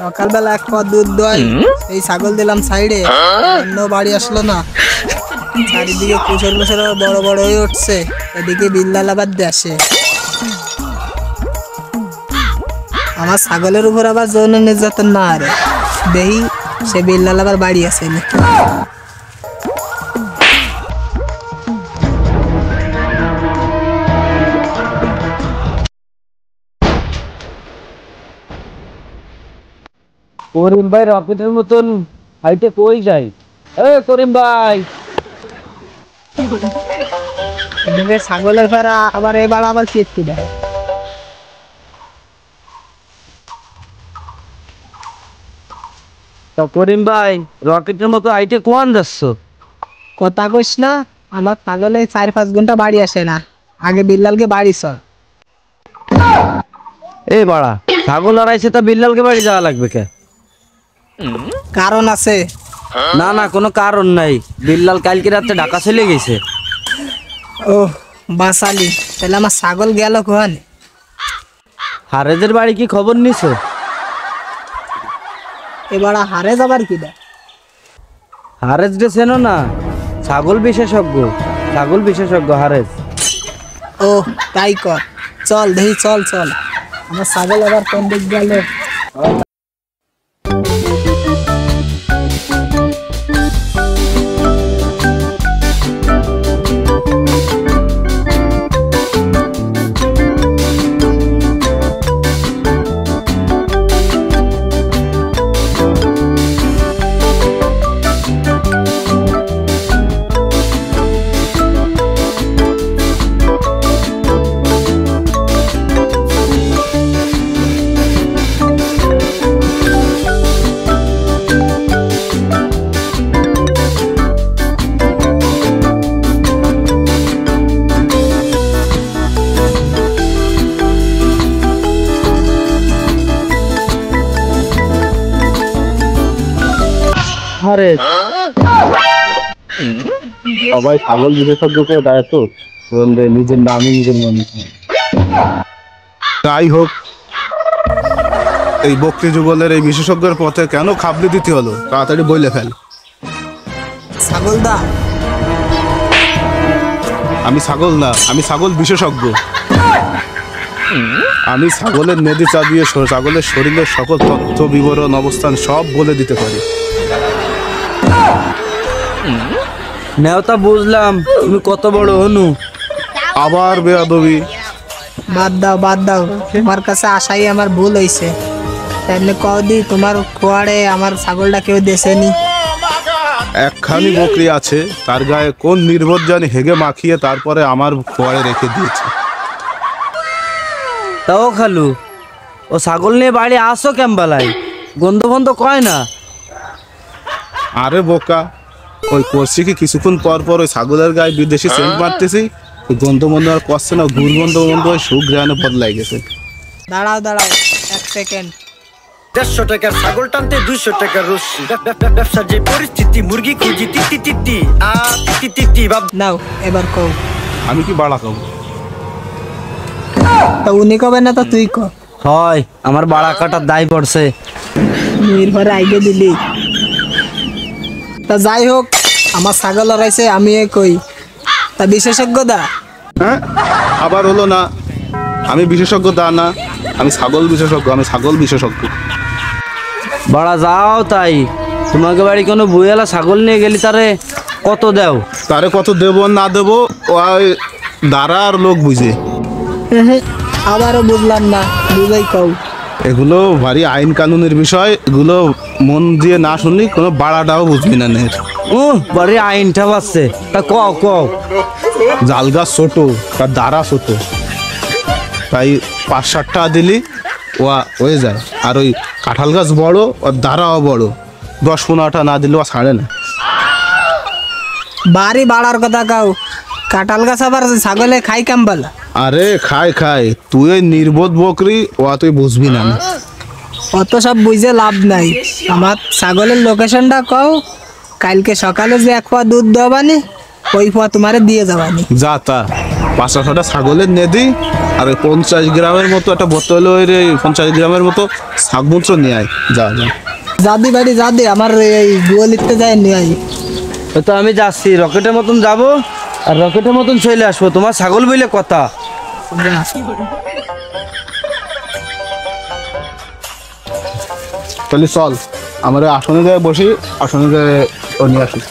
সকালবেলা এক পর দুধ দই এই ছাগল দিলাম সাইডে, অন্য বাড়ি আসলো না। চারিদিকে কুসর কুসর বড় বড় হয়ে উঠছে, এদিকে বিল্লাল আবার দেশে। আমার ছাগলের উপর আবার যৌন নির্যাতন না আরে দেহি সে বিল্লাল আবার বাড়ি আসে না। করিম ভাই রকেটের মতন হাইটে কই যায়? করিম ভাই, ছাগলের ফেরা আবার এবার আবার চেষ্টি দেয়। করিম ভাই রকেটের মতো হাইটে কোন যাচ্ছ? কথা কইস না, আমার ছাগলে 4-5 ঘন্টা বাড়ি আসে না। আগে বিল্লালকে বাড়ি চল। এই বাড়া, ছাগল লড়াইছে তা বিল্লালকে বাড়ি যাওয়া লাগবে কে? কারণ আছে। না না, কোনো কারণ নাই। বিল্লাল কালকে রাতে ঢাকা চলে গেছে। ও বাসালি, তাহলে আমার ছাগল গেল কোহানে? হারেজের বাড়ি কি খবর নিছো? এবার হারে যাবার কি দেয়? হারেজ রে চেনো না? ছাগল বিশেষজ্ঞ, ছাগল বিশেষজ্ঞ হারেজ। ও তাই কর, চল দেখি, চল চল। আমার ছাগল আবার কোন দিক গেল? সবাই ছাগল বিশেষজ্ঞকে দেয় তো, নিজের নামই নিজের মনে। তাই হোক, এই বকরি যুগলের এই বিশেষজ্ঞের পথে কেন খাবলি দিতে হলো? তাড়াতাড়ি বইলে ফেল। ছাগলদা, আমি ছাগল না, আমি ছাগল বিশেষজ্ঞ। আমি ছাগলের নেদি চাবিয়ে ছাগলের শরীরের সকল তথ্য বিবরণ অবস্থান সব বলে দিতে পারি। নেওতা বুঝলাম, তুমি কত বড় হনু। আবার বেয়াদবি। বাদ দাও বাদ দাও, তোমার কাছে আসাই আমার ভুল হয়েছে। তাহলে কদি তোমার খোয়াড়ে আমার ছাগলটা কেউ দেশেনি? একখানি বকরি আছে, তার গায়ে কোন নির্বোধ জানি হেগে মাখিয়ে তারপরে আমার খোয়াড়ে রেখে দিয়েছে। তাও খালু, ও ছাগল নিয়ে বাড়ি আসো কেমবালাই? গন্ধ বন্ধ কয় না? আরে বোকা, ওই করছি কি কিছুক্ষণ পর পর ওই ছাগলের গায়ে বিদেশি সেন্ট মারতেছি, ওই গন্ধ বন্ধ আর করছে না, ঘুর বন্ধ বন্ধ ওই সুগ্রানে বদলাই গেছে। দাঁড়াও দাঁড়াও 1 সেকেন্ড। 150 টাকার ছাগল টানতে 200 টাকার রশ্মি। ব্যবসার যে পরিস্থিতি, মুরগি খুঁজি তিতি তিতি তিতি তিতি। নাও এবার কও। আমি কি বাড়া খাবো? তো উনি কবে না তো তুই ক। হয়, আমার বাড়া কাটার দায় পড়ছে। নির্ভরে আইগে দিলি। তা যাই হোক, আমার ছাগল লড়াইছে আমি কই। তা বিশেষজ্ঞ দা? হ্যাঁ, আবার হলো না। আমি বিশেষজ্ঞ দা না, আমি ছাগল বিশেষজ্ঞ, আমি ছাগল বিশেষজ্ঞ। বাড়া যাও তাই, তোমাকে বাড়ি কোনো বুয়েলা ছাগল নিয়ে গেলি তারে কত দেও? তারে কত দেবো না দেবো ওই দাঁড়া আর লোক বুঝে। আবারও বুঝলাম না, বুঝাই কও। এগুলো ভারী আইন কানুনের বিষয়, এগুলো মন দিয়ে না শুনলি কোনো বাড়াটাও বুঝবি না। নের বাড়ি আইনটা বাজছে, তা কও কও। জাল গাছ ছোট, তার দাঁড়া ছোট, তাই 5-7 টাকা দিলি ওয়া হয়ে যায়। আর ওই কাঁঠাল গাছ বড়, ওর দাঁড়াও বড়, 10-15 টাকা না দিলে ও ছাড়ে না। বাড়ি বাড়ার কথা কাও, কাঁঠাল গাছ আবার ছাগলে খাই কাম্বালা? আরে খায় খায়, তুই ওই নির্বোধ বকরি, ওয়া তুই বুঝবি না। অত সব বুঝে লাভ নাই। আমার ছাগলের লোকেশনটা কও, কালকে সকালে যে 1 পোয়া দুধ দেবানি ওই পোয়া তোমারে দিয়ে যাবানি। যা তা 5-6টা ছাগলের নেদি আর ওই 50 গ্রামের মতো একটা বোতল, ওই 50 গ্রামের মতো শাকমূত্র নিয়ে আয়। যা যা জাদি বাড়ি জাদি, আমার এই গোয়ালিতে যায় নিয়ে আই। তো আমি যাচ্ছি, রকেটের মতন যাব আর রকেটের মতন চলে আসবো। তোমার ছাগল বইলে কথা। তাহলে চল, আমরা আসনে যায় বসি, আসনে যায় ও নিয়ে আসি।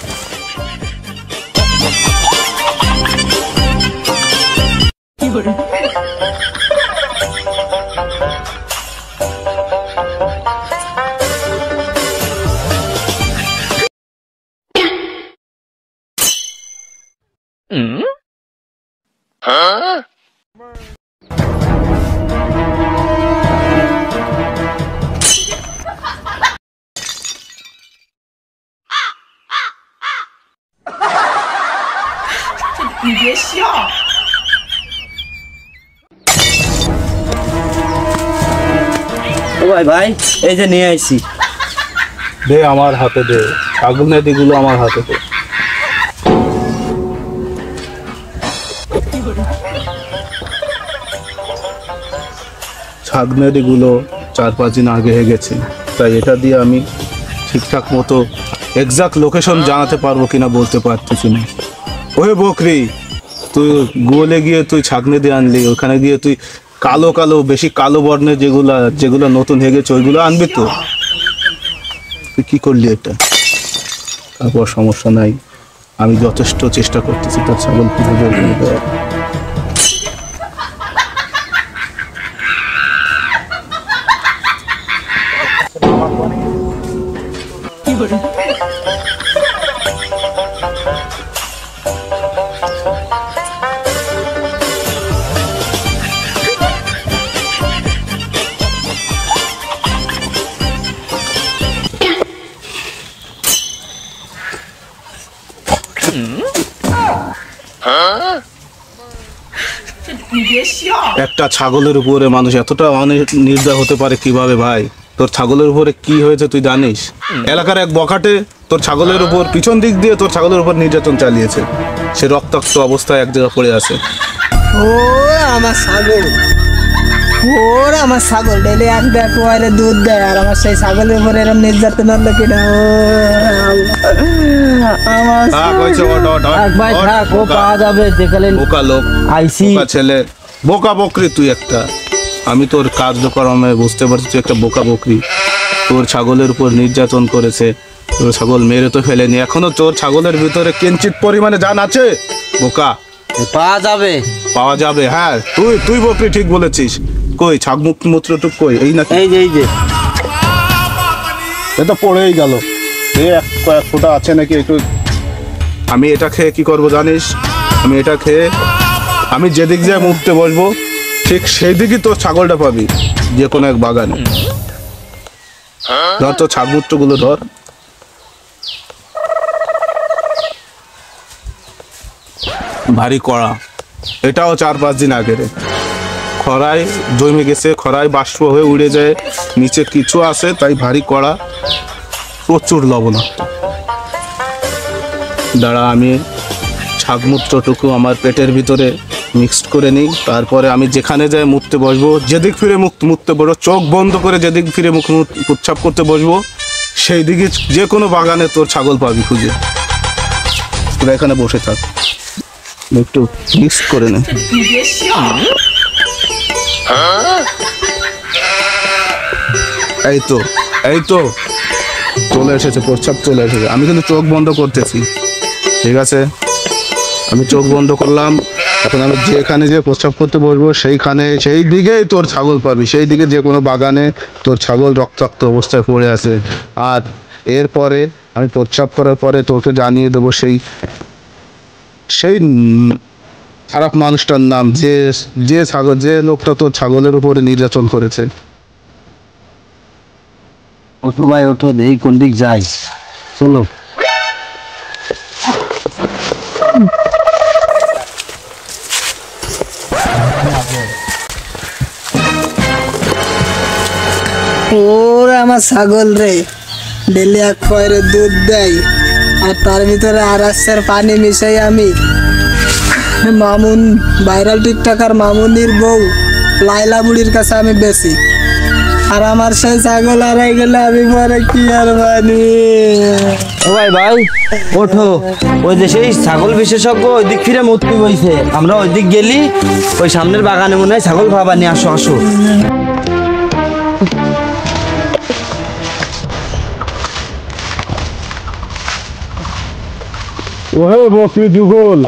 ও ভাই ভাই, এই যে নিয়ে আইছি। দে আমার হাতে দে, ছাগল নেদিগুলো আমার হাতে দে। ছাগল নেদিগুলো 4-5 দিন আগে হয়ে গেছে, তাই এটা দিয়ে আমি ঠিকঠাক মতো এক্সাক্ট লোকেশন জানাতে পারবো কিনা বলতে পারতেছি না। ওহে বকরি, তুই গোলে গিয়ে তুই ছাগনে দিয়ে আনলি, ওখানে গিয়ে তুই কালো কালো বেশি কালো বর্ণের যেগুলো নতুন হয়ে গেছে ওইগুলো আনবি তো? তুই কি করলি এটা? তারপর সমস্যা নাই, আমি যথেষ্ট চেষ্টা করতেছি তোর ছাগল খুঁজে বের করে দেওয়ার। একটা ছাগলের উপরে মানুষ এতটা নির্দয় হতে পারে কিভাবে ভাই? তোর ছাগলের উপরে কি হয়েছে তুই জানিস? এলাকার এক বখাটে তোর ছাগলের উপর পিছন দিক দিয়ে তোর ছাগলের উপর নির্যাতন চালিয়েছে। সে রক্তাক্ত অবস্থায় এক জায়গায় পড়ে আছে। ও আমার ছাগল, ওরা আমার ছাগল ডেলি 1-1.5 পয়রে দুধ দেয়, আর আমার সেই ছাগলের উপরে এরকম নির্যাতন হলো কিনা? আমার ভাই থাক, ও পাওয়া যাবে। দেখালেন বোকা লোক, আইসি বোকা ছেলে, বোকা বকরি তুই একটা। আমি তোর কার্যক্রমে বুঝতে পারছি তুই একটা বোকা বকরি। তোর ছাগলের উপর নির্যাতন করেছে, তোর ছাগল মেরে তো ফেলেনি, এখনো তোর ছাগলের ভিতরে কিঞ্চিত পরিমাণে জান আছে। বোকা, পাওয়া যাবে, পাওয়া যাবে। হ্যাঁ তুই বকরি ঠিক বলেছিস। কই ছাগ মূত্রটুক কই? এই নাকি? এই যে এই যে এ তো পড়েই গেল। কয়েক ফোঁটা আছে নাকি একটু? আমি এটা খেয়ে কি করবো জানিস? আমি এটা খেয়ে আমি যেদিক দিয়ে মুখতে বসবো ঠিক সেই দিকই তোর ছাগলটা পাবি, যে কোনো এক বাগানে। ধর তোর ছাগমূত্রগুলো ধর। ভারী কড়া, এটাও 4-5 দিন আগের। খরায় জমে গেছে, খরায় বাষ্প হয়ে উড়ে যায়, নিচে কিছু আছে তাই ভারী কড়া, প্রচুর লবণাক্ত। দাঁড়া, আমি ছাগমূত্রটুকু আমার পেটের ভিতরে মিক্সড করে নিই, তারপরে আমি যেখানে যাই মুততে বসবো, যেদিক ফিরে মুততে বসবো, চোখ বন্ধ করে যেদিক ফিরে প্রচ্ছাপ করতে বসবো, সেই দিকে যে কোনো বাগানে তোর ছাগল পাবি খুঁজে। তোরা এখানে বসে থাক, একটু মিক্স করে নে। এই তো চলে এসেছে, প্রচ্ছাপ চলে এসেছে। আমি কিন্তু চোখ বন্ধ করতেছি, ঠিক আছে? আমি চোখ বন্ধ করলাম। এখন আমি যেখানে যে প্রস্রাব করতে বসবো সেইখানে সেই দিকেই তোর ছাগল পাবি, সেই দিকে যে কোনো বাগানে তোর ছাগল রক্তাক্ত অবস্থায় পড়ে আছে। আর এরপরে আমি প্রস্রাব করার পরে তোকে জানিয়ে দেবো সেই খারাপ মানুষটার নাম, যে লোকটা তোর ছাগলের উপরে নির্যাতন করেছে। ওঠো ভাই ওঠো, এই কোন দিক যাই, চলো। ওরে আমার ছাগল রে, ডেলি 1 পয়রে দুধ দেয়, আর তার ভিতরে আরাসের পানি মিশাই আমি মামুন ভাইরাল টিকটকার মামুনির বউ লাইলা বুড়ির কাছে আমি বেশি। আর আমার সেই ছাগল হারাই গেলে আমি পরে কি আর বানি। ও ভাই ভাই ওঠো, ওই যে সেই ছাগল বিশেষজ্ঞ ওই দিক ফিরে মূর্তি বইছে, আমরা ওই দিক গেলি ওই সামনের বাগানে মনে হয় ছাগল খাওয়া নিয়ে আসো আসো। ওহে বকরি যুগল,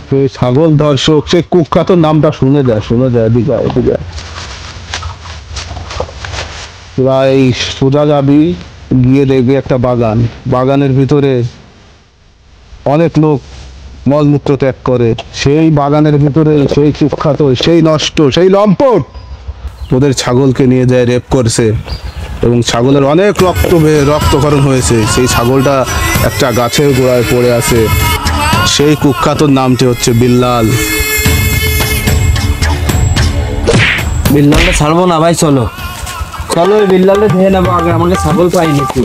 সেই ছাগল দর্শক, সেই কুখ্যাত নামটা শুনে যায় এদিকে এদিকে। প্রায় সোজা যাবি, গিয়ে দেখবি একটা বাগান, বাগানের ভিতরে অনেক লোক মলমূত্র ত্যাগ করে। সেই বাগানের ভিতরে সেই কুখ্যাত, সেই নষ্ট, সেই লম্পট ওদের ছাগলকে নিয়ে যায় রেপ করছে, এবং ছাগলের অনেক রক্তক্ষরণ হয়েছে। সেই ছাগলটা একটা গাছের গোড়ায় পড়ে আছে। সেই কুখ্যাতর নামটি হচ্ছে বিল্লাল। বিল্লালটা ছাড়বো না ভাই, চলো চলো ওই বিল্লালটা ধেয়ে নেবো আগে, আমাকে ছাগল পাইনি একটু।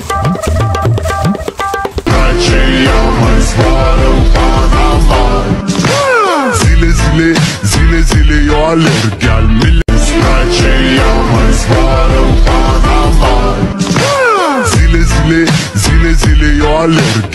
Zile eu alerg al milles pe aceea mai zboară în Panama. Zile eu alerg